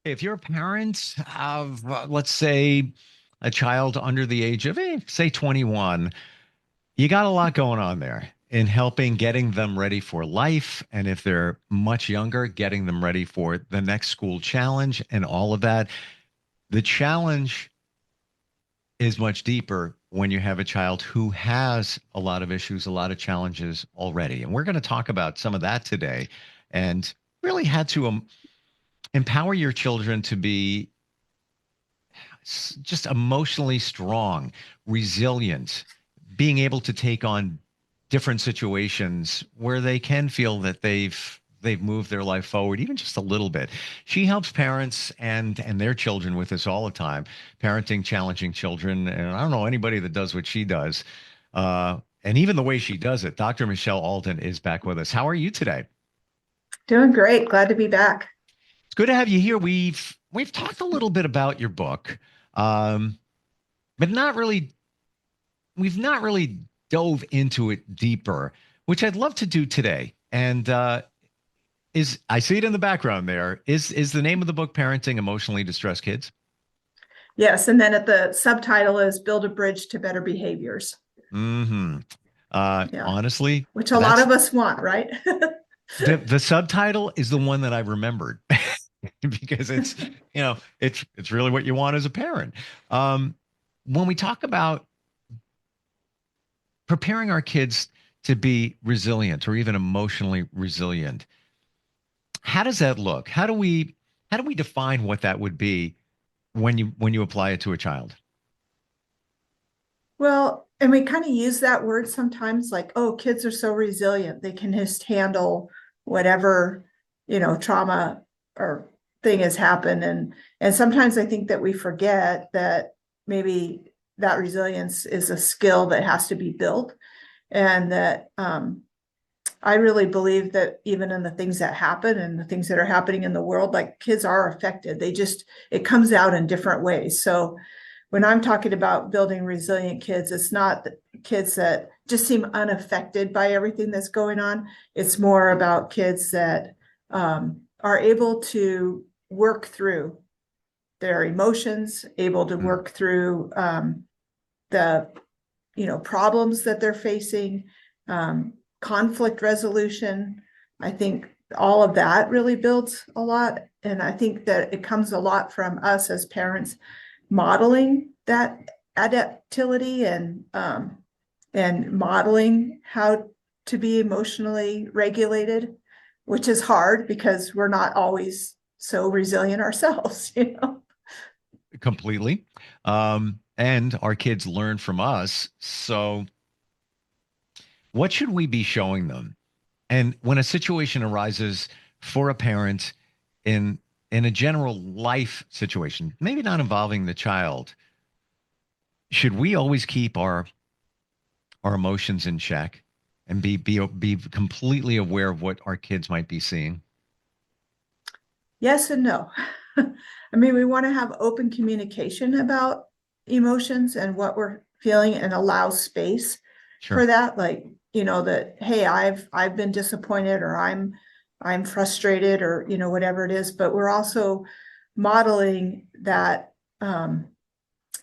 If you're a parent of, let's say, a child under the age of, say, 21, you got a lot going on there in helping getting them ready for life. And if they're much younger, getting them ready for the next school challenge and all of that. The challenge is much deeper when you have a child who has a lot of issues, a lot of challenges already. And we're going to talk about some of that today and really had to empower your children to be just emotionally strong, resilient, being able to take on different situations where they can feel that they've moved their life forward even just a little bit. She helps parents and their children with this all the time, parenting challenging children. And I don't know anybody that does what she does. And even the way she does it. Dr. Michelle Alden is back with us. How are you today? Doing great. Glad to be back. It's good to have you here. We've talked a little bit about your book, um, but not really. We've not really dove into it deeper, which I'd love to do today. And is I see it in the background there. Is the name of the book "Parenting Emotionally Distressed Kids"? Yes. And then at the subtitle is Build a Bridge to Better Behaviors. Mm-hmm. Yeah. Honestly, Which a lot that's of us want, right? the subtitle is the one that I remembered because it's really what you want as a parent. Um, when we talk about preparing our kids to be resilient or even emotionally resilient, how does that look? How do we define what that would be when you apply it to a child? Well, and we kind of use that word sometimes like, oh, kids are so resilient. They can just handle whatever, trauma or thing has happened. And sometimes I think that we forget that maybe that resilience is a skill that has to be built and that I really believe that even in the things that happen and the things that are happening in the world, like kids are affected. It comes out in different ways. So when I'm talking about building resilient kids, it's not kids that just seem unaffected by everything that's going on. It's more about kids that are able to work through their emotions, able to Mm, work through the problems that they're facing, conflict resolution. I think all of that really builds a lot. And I think that it comes a lot from us as parents modeling that adaptability and modeling how to be emotionally regulated, which is hard because we're not always so resilient ourselves, completely. And our kids learn from us. So, what should we be showing them? And when a situation arises for a parent in in a general life situation, maybe not involving the child, should we always keep our emotions in check and be completely aware of what our kids might be seeing? Yes and no. I mean, we want to have open communication about emotions and what we're feeling and allow space Sure. for that. Like, that, hey, I've been disappointed or I'm frustrated or, whatever it is, but we're also modeling that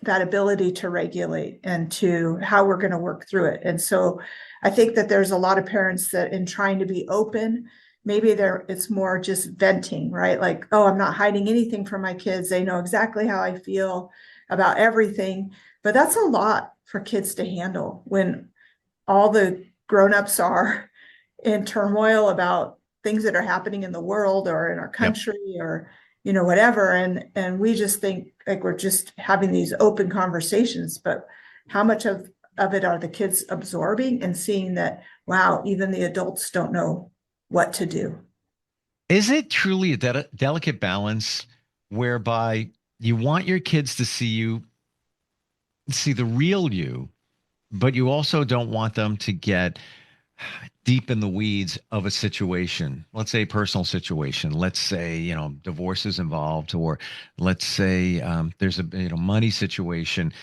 ability to regulate and to how we're going to work through it. And so I think that there's a lot of parents that in trying to be open, maybe it's more just venting, right? Like, oh, I'm not hiding anything from my kids. They know exactly how I feel about everything. But that's a lot for kids to handle when all the grown-ups are in turmoil about things that are happening in the world or in our Yep. country or whatever, and we just think like we're just having these open conversations, but how much of it are the kids absorbing and seeing that, wow, even the adults don't know what to do. Is it truly a delicate balance whereby you want your kids to see the real you, but you also don't want them to get deep in the weeds of a situation? Let's say a personal situation. Let's say, divorce is involved, or let's say there's a money situation.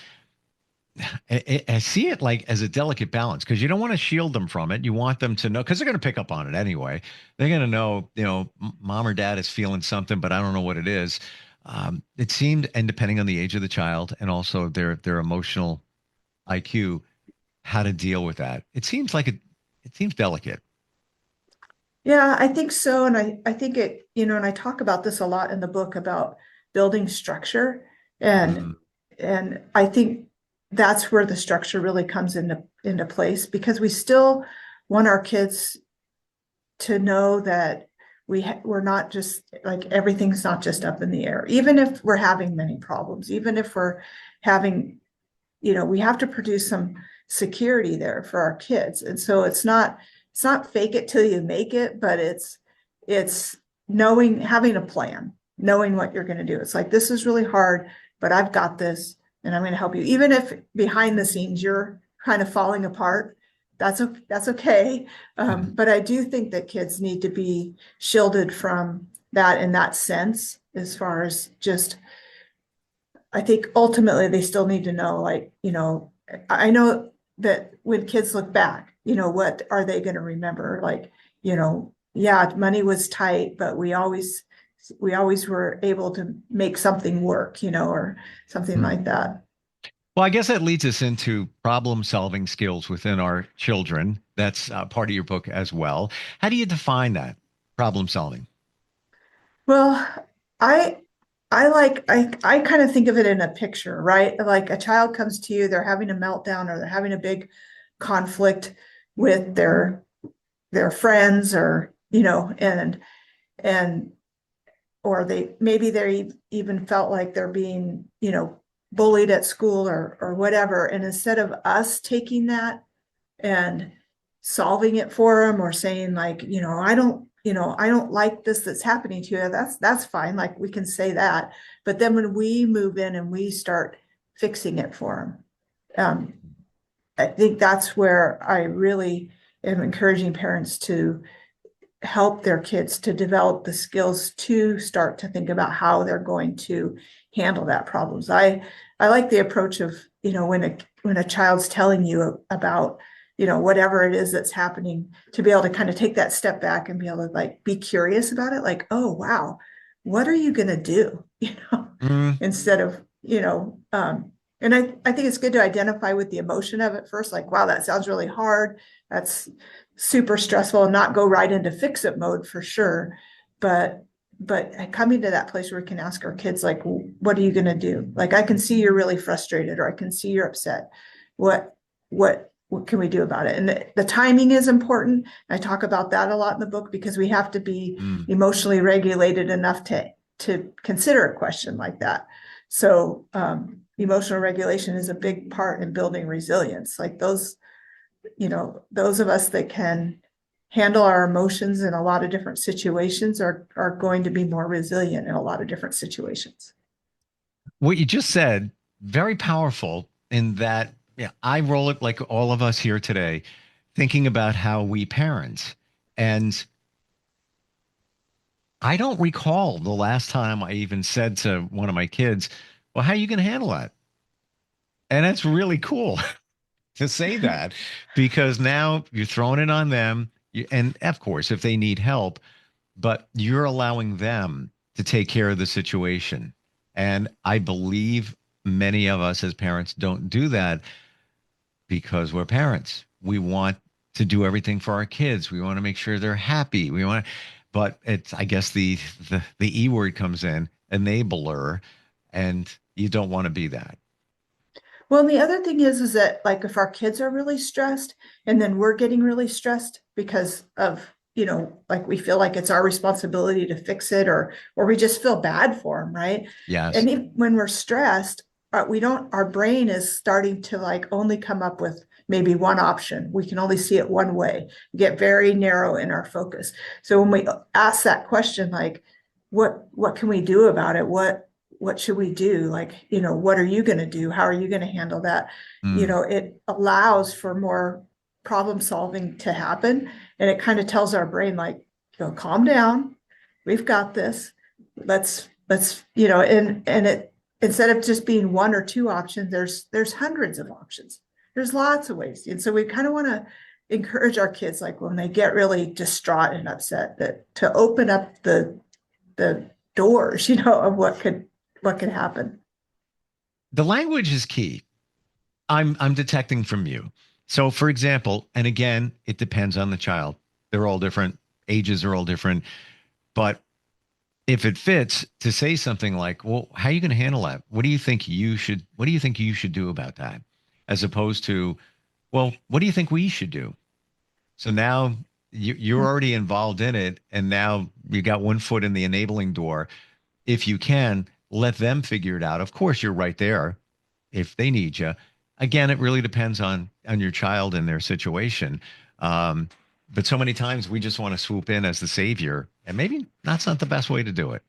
I see it like as a delicate balance because you don't want to shield them from it. You want them to know because they're going to pick up on it anyway. They're going to know, mom or dad is feeling something, but I don't know what it is. It seemed, and depending on the age of the child and also their emotional IQ, how to deal with that. It seems like it seems delicate. Yeah, I think so. And I think it, and I talk about this a lot in the book about building structure. And Mm, and I think that's where the structure really comes into place because we still want our kids to know that we're not just like everything's not just up in the air. Even if we're having many problems, even if we're having, we have to produce some security there for our kids. And so it's not fake it till you make it, but it's knowing, having a plan, knowing what you're going to do. It's like, this is really hard, but I've got this and I'm going to help you. Even if behind the scenes you're kind of falling apart, that's okay. mhm, But I do think that kids need to be shielded from that in that sense, as far as just, I think ultimately they still need to know, like, I know that when kids look back, what are they going to remember? Like, yeah, money was tight, but we always were able to make something work, or something mm. like that. Well, I guess that leads us into problem solving skills within our children. That's part of your book as well. How do you define that problem solving? Well, I I kind of think of it in a picture, right? Like a child comes to you, they're having a meltdown or they're having a big conflict with their friends, or and or they even felt like they're being, bullied at school, or whatever. And instead of us taking that and solving it for them, or saying like, I don't like this that's happening to you, that's fine, like we can say that. But then when we move in and we start fixing it for them, I think that's where I really am encouraging parents to help their kids to develop the skills to start to think about how they're going to handle that problems. I like the approach of, when a child's telling you about, whatever it is that's happening, to be able to kind of take that step back and be able to like be curious about it, like, oh wow, what are you going to do? Mm, Instead of, and I think it's good to identify with the emotion of it first, like, wow, that sounds really hard. That's super stressful, and not go right into fix it mode for sure. But coming to that place where we can ask our kids, like, what are you going to do? Like, I can see you're really frustrated, or I can see you're upset. What can we do about it? And the timing is important. I talk about that a lot in the book, because we have to be mm. emotionally regulated enough to consider a question like that. So emotional regulation is a big part in building resilience. Like those of us that can handle our emotions in a lot of different situations are going to be more resilient in a lot of different situations. What you just said, very powerful in that, yeah, I roll it like all of us here today, thinking about how we parent. And I don't recall the last time I even said to one of my kids, well, how are you going to handle that? And that's really cool to say that because now you're throwing it on them. And of course, if they need help, but you're allowing them to take care of the situation. And I believe many of us as parents don't do that because we're parents. We want to do everything for our kids. We want to make sure they're happy. But it's, I guess the E word comes in, enabler, and you don't want to be that. Well, and the other thing is that, like, if our kids are really stressed and then we're getting really stressed because of, like, we feel like it's our responsibility to fix it, or we just feel bad for them, right? Yes. And even when we're stressed, we don't, our brain is starting to like only come up with maybe one option. We can only see it one way, get very narrow in our focus. So when we ask that question, like, what can we do about it? What should we do? Like, what are you going to do? How are you going to handle that? Mm, It allows for more problem solving to happen. And it kind of tells our brain, like, calm down. We've got this. Let's, and it, instead of just being one or two options, there's hundreds of options. There's lots of ways. And so we kind of want to encourage our kids, like when they get really distraught and upset, that to open up the doors, of what what could happen. The language is key. I'm detecting from you. So for example, and again, it depends on the child. They're all different. Ages are all different. But if it fits to say something like, well, how are you going to handle that? What do you think you should do about that? As opposed to, well, what do you think we should do? So now you're already involved in it. And now you got one foot in the enabling door. If you can, let them figure it out. Of course, you're right there if they need you. Again, it really depends on your child and their situation. Um, but so many times we just want to swoop in as the savior, and maybe that's not the best way to do it.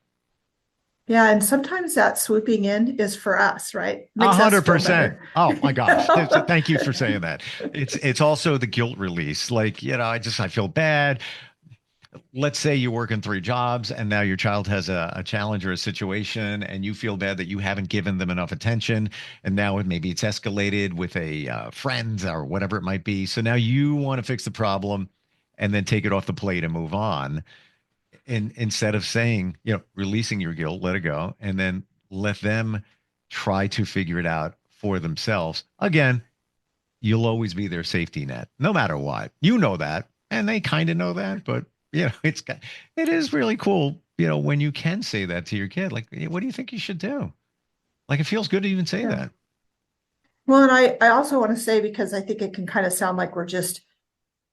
Yeah, and sometimes that swooping in is for us, right? A Makes us hundred feel percent. better. Oh my You gosh. know? Thank you for saying that. It's also the guilt release. Like, I feel bad. Let's say you're working three jobs and now your child has a challenge or a situation and you feel bad that you haven't given them enough attention. And now maybe it's escalated with a friend or whatever it might be. So now you want to fix the problem and then take it off the plate and move on. And instead of saying, releasing your guilt, let it go, and then let them try to figure it out for themselves. Again, you'll always be their safety net, no matter what. You know that, and they kind of know that. But it is really cool, when you can say that to your kid. Like, "Hey, what do you think you should do?" Like, it feels good to even say Yeah. that. Well, and I also want to say, because I think it can kind of sound like we're just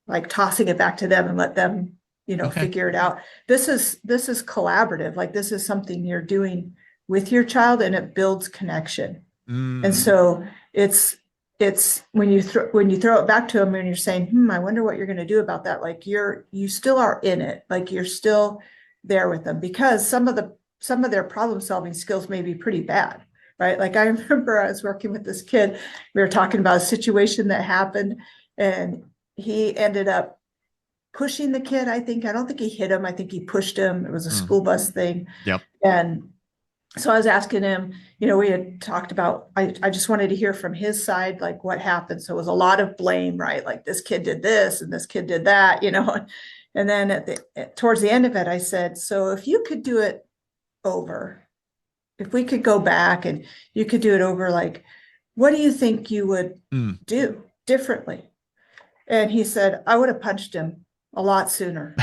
like tossing it back to them and let them, Okay. figure it out. This is collaborative. Like this is something you're doing with your child and it builds connection. And Mm, so it's when you throw it back to them and you're saying, I wonder what you're going to do about that. Like you still are in it. Like you're still there with them because some of their problem solving skills may be pretty bad, right? Like I remember I was working with this kid. We were talking about a situation that happened, and he ended up pushing the kid. I don't think he hit him. I think he pushed him. It was a mm, school bus thing, yep. and so I was asking him, we had talked about, I just wanted to hear from his side, like what happened. So it was a lot of blame, right? Like this kid did this and this kid did that, And then towards the end of it, I said, so if you could do it over, if we could go back and you could do it over, like, what do you think you would Mm. do differently? And he said, I would have punched him a lot sooner.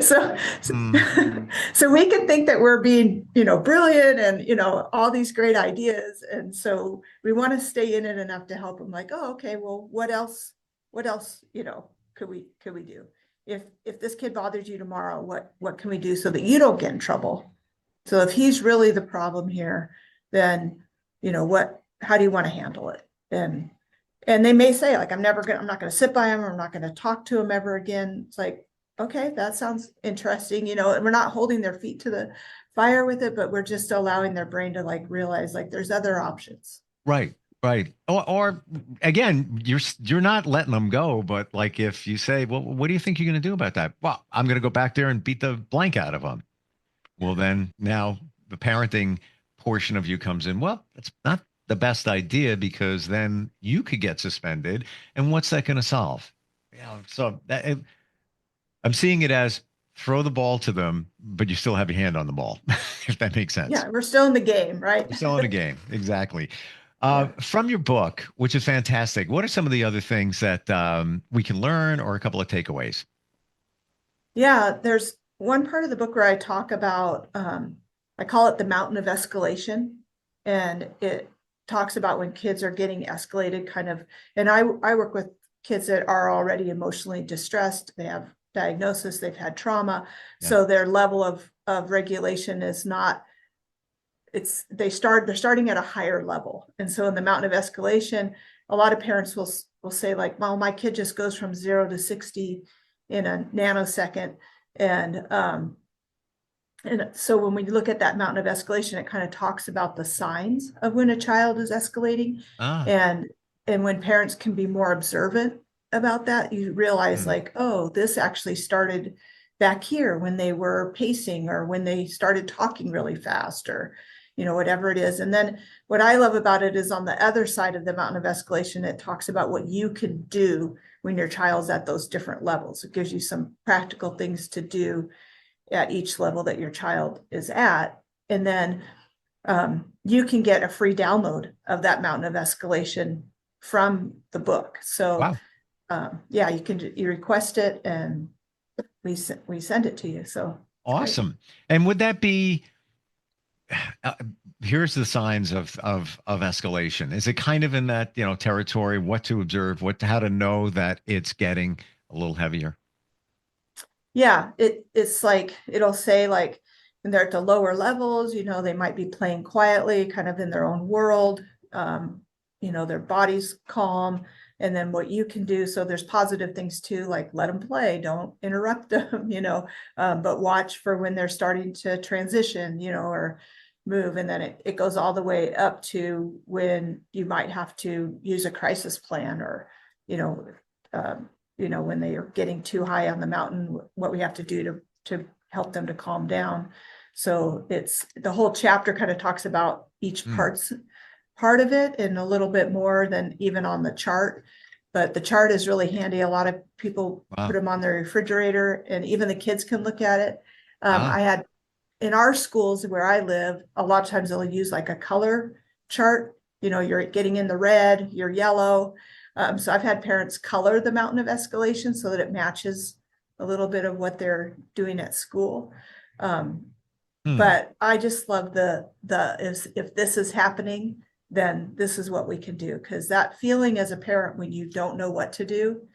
so Mm, so we can think that we're being brilliant and all these great ideas, and so we want to stay in it enough to help them, like, oh, okay, well, what else could we do if this kid bothers you tomorrow, what can we do so that you don't get in trouble? So if he's really the problem here, then what how do you want to handle it? And they may say, like, I'm not gonna sit by him, or I'm not gonna talk to him ever again. It's like, okay, that sounds interesting, and we're not holding their feet to the fire with it, but we're just allowing their brain to like realize like there's other options. right. Right. Or again, you're not letting them go, but like if you say, well, what do you think you're going to do about that? Well, I'm going to go back there and beat the blank out of them. Well, then now the parenting portion of you comes in. Well, that's not the best idea because then you could get suspended. And what's that going to solve? So I'm seeing it as throw the ball to them, but you still have your hand on the ball, if that makes sense. Yeah, we're still in the game, right? You're still in a game. Exactly. Yeah. From your book, which is fantastic, what are some of the other things that we can learn or a couple of takeaways? Yeah, there's one part of the book where I talk about, I call it the mountain of escalation. And it talks about when kids are getting escalated, kind of. And I work with kids that are already emotionally distressed. They have diagnosis, they've had trauma. Yeah. So their level of regulation is not, they're starting at a higher level. And so in the mountain of escalation, a lot of parents will say, like, well, my kid just goes from 0 to 60 in a nanosecond. And so when we look at that mountain of escalation, it kind of talks about the signs of when a child is escalating. Ah. And when parents can be more observant about that, you realize, Mm. like, oh, this actually started back here when they were pacing, or when they started talking really fast, or whatever it is. And then what I love about it is, on the other side of the mountain of escalation, it talks about what you can do when your child's at those different levels. It gives you some practical things to do at each level that your child is at. And then you can get a free download of that mountain of escalation from the book. So Wow. yeah, you request it and we send it to you. So it's great. Awesome. And would that be uh, here's the signs of escalation. Is it kind of in that, territory, what to observe, how to know that it's getting a little heavier? Yeah, it's like it'll say like when they're at the lower levels, they might be playing quietly, kind of in their own world. Um, their body's calm. And then what you can do, so there's positive things too, like let them play, don't interrupt them, but watch for when they're starting to transition, or move. And then it goes all the way up to when you might have to use a crisis plan or, you know, um, when they are getting too high on the mountain, what we have to do to help them to calm down. So it's the whole chapter kind of talks about each Hmm. part of it and a little bit more than even on the chart. But the chart is really handy. A lot of people put Wow. them on their refrigerator and even the kids can look at it. Ah. I had in our schools where I live, a lot of times they'll use like a color chart. You're getting in the red, you're yellow. So I've had parents color the mountain of escalation so that it matches a little bit of what they're doing at school. Um, Hmm. but I just love the if this is happening, then this is what we can do. Because that feeling as a parent when you don't know what to do,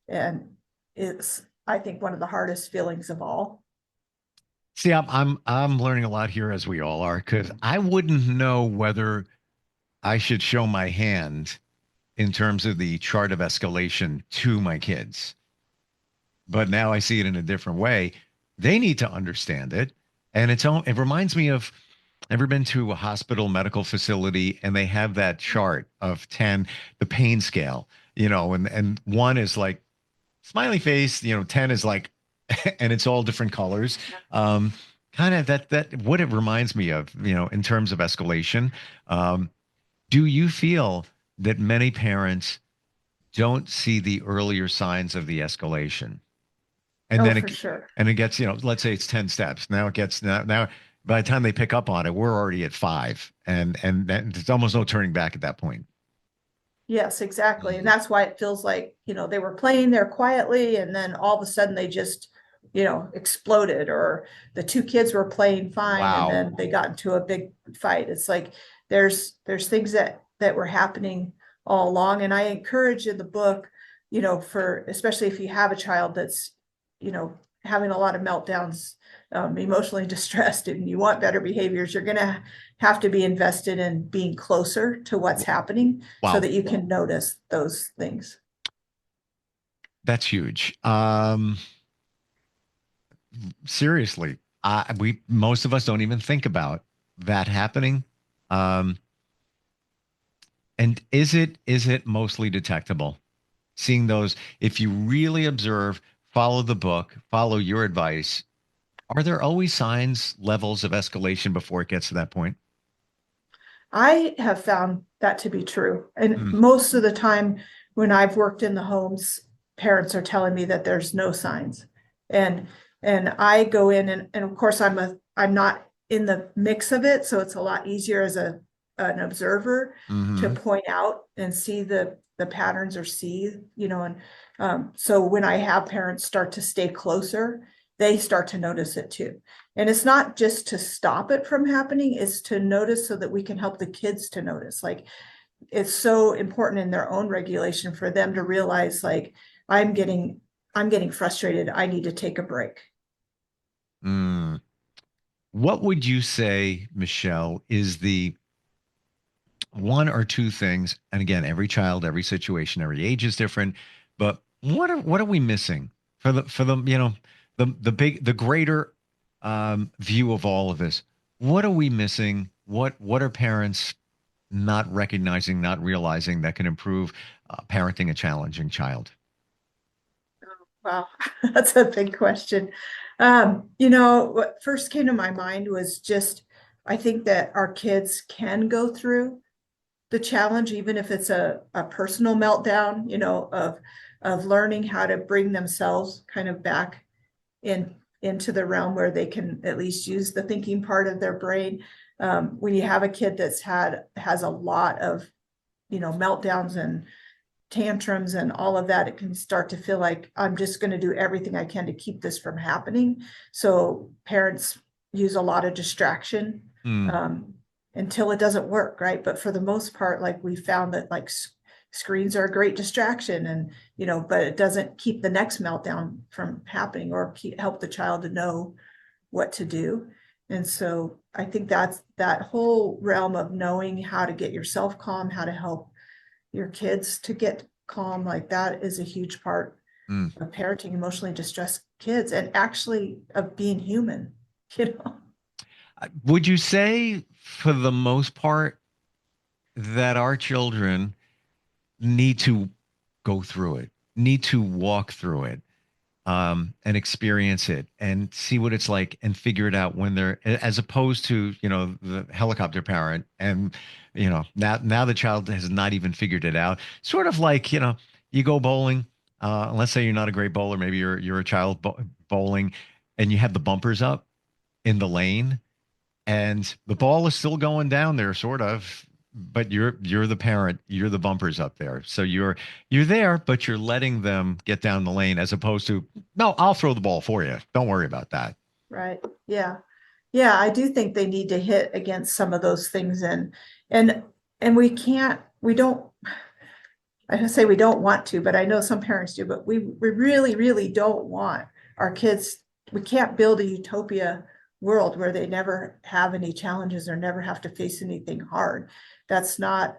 and it's I think one of the hardest feelings of all. See, I'm learning a lot here, as we all are, because I wouldn't know whether I should show my hand in terms of the chart of escalation to my kids. But now I see it in a different way. They need to understand it. And it reminds me of, ever been to a hospital medical facility and they have that chart of 10, the pain scale, and one is like smiley face, 10 is like, and it's all different colors. Um, Kind of that what it reminds me of, in terms of escalation. Um, do you feel that many parents don't see the earlier signs of the escalation? And Oh, then for it sure. and it gets, let's say it's 10 steps. Now it gets now by the time they pick up on it, we're already at five. And there's almost no turning back at that point. Yes, exactly. And Mhm. that's why it feels like, they were playing there quietly and then all of a sudden they just, exploded or the two kids were playing fine and Wow. then they got into a big fight. It's like there's things that were happening all along. And I encourage in the book, for especially if you have a child that's, having a lot of meltdowns, emotionally distressed and you want better behaviors, you're gonna have to be invested in being closer to what's happening so Wow. that you can notice those things. That's huge. Seriously, we most of us don't even think about that happening. Um, and is it mostly detectable? Seeing those, if you really observe, follow the book, follow your advice, are there always signs, levels of escalation before it gets to that point? I have found that to be true. And Mm. most of the time when I've worked in the homes, parents are telling me that there's no signs. And and I go in and of course I'm not in the mix of it, so it's a lot easier as an observer to Hmm. point out and see the patterns or see, and so when I have parents start to stay closer, they start to notice it too. And it's not just to stop it from happening, it's to notice so that we can help the kids to notice. Like it's so important in their own regulation for them to realize like I'm getting I'm getting frustrated. I need to take a break. Mm. What would you say, Michelle, is the one or two things? And again, every child, every situation, every age is different. But what are we missing for the the greater view of all of this? What are we missing? What are parents not recognizing, not realizing that can improve parenting a challenging child? Wow, that's a big question. What first came to my mind was just I think that our kids can go through the challenge, even if it's a personal meltdown, of learning how to bring themselves kind of back in into the realm where they can at least use the thinking part of their brain. When you have a kid has a lot of, meltdowns and tantrums and all of that, it can start to feel like I'm just going to do everything I can to keep this from happening. So parents use a lot of distraction Mm. um, until it doesn't work, right? But for the most part, like we found that like screens are a great distraction, and but it doesn't keep the next meltdown from happening or help the child to know what to do. And so I think that's that whole realm of knowing how to get yourself calm, how to help your kids to get calm, like that is a huge part Mm. of parenting emotionally distressed kids and actually of being human, you know. Would you say, for the most part, that our children need to go through it, need to walk through it, and experience it and see what it's like and figure it out when they're, as opposed to, the helicopter parent, and, now the child has not even figured it out. Sort of like, you go bowling. Let's say you're not a great bowler. Maybe you're a child bowling, and you have the bumpers up in the lane, and the ball is still going down there, sort of, but you're the parent, you're the bumpers up there, so you're there, but you're letting them get down the lane, as opposed to, no, I'll throw the ball for you, don't worry about that. Right. Yeah. Yeah, I do think they need to hit against some of those things, and and we don't, I don't say we don't want to, but I know some parents do, but we really, really don't want our kids, we can't build a utopia world where they never have any challenges or never have to face anything hard. That's not,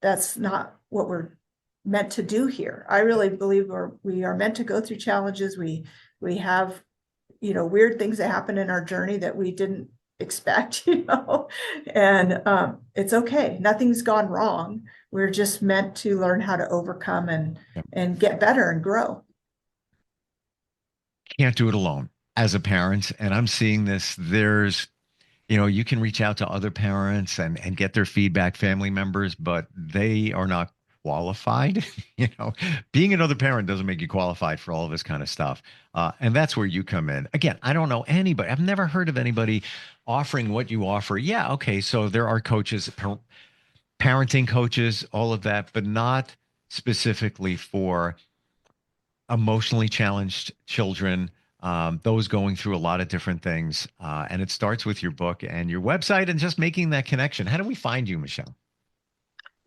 that's not what we're meant to do here. I really believe we are meant to go through challenges. We have, weird things that happen in our journey that we didn't expect, and it's okay. Nothing's gone wrong. We're just meant to learn how to overcome Yep. and get better and grow. Can't do it alone as a parent, and I'm seeing this. There's, you can reach out to other parents and get their feedback, family members, but they are not qualified. Being another parent doesn't make you qualified for all of this kind of stuff. And that's where you come in. Again, I don't know anybody. I've never heard of anybody offering what you offer. Yeah, okay. So there are coaches, parenting coaches, all of that, but not specifically for emotionally challenged children, those going through a lot of different things. And it starts with your book and your website and just making that connection. How do we find you, Michelle?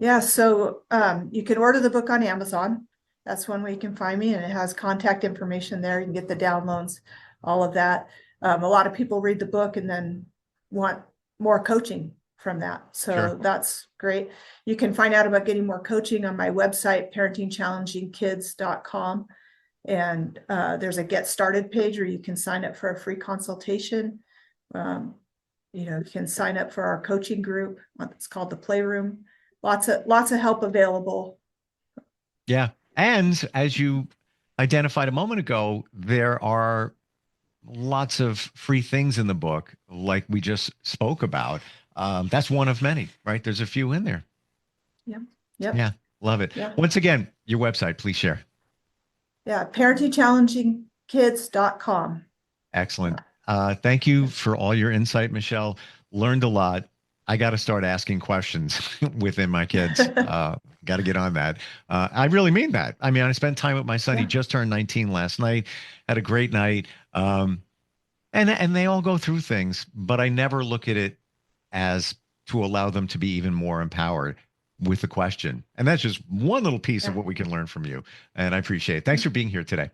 Yeah, so you can order the book on Amazon. That's one way you can find me, and it has contact information there. You can get the downloads, all of that. A lot of people read the book and then want more coaching from that. Sure. So that's great. You can find out about getting more coaching on my website, parentingchallengingkids.com. And there's a get started page where you can sign up for a free consultation. Um, you can sign up for our coaching group. It's called the Playroom. Lots of help available. Yeah. And as you identified a moment ago, there are lots of free things in the book, like we just spoke about. That's one of many, right? There's a few in there. Yeah. Yep. Yeah. Love it. Yeah. Once again, your website, please share. Yeah. Parentingchallengingkids.com. Excellent. Thank you for all your insight, Michelle. Learned a lot. I got to start asking questions within my kids. Got to get on that. I really mean that. I mean, I spent time with my son. He Yeah. just turned 19 last night. Had a great night. And they all go through things, but I never look at it as to allow them to be even more empowered with the question. And that's just one little piece of Yeah. what we can learn from you. And I appreciate it. Thanks for being here today.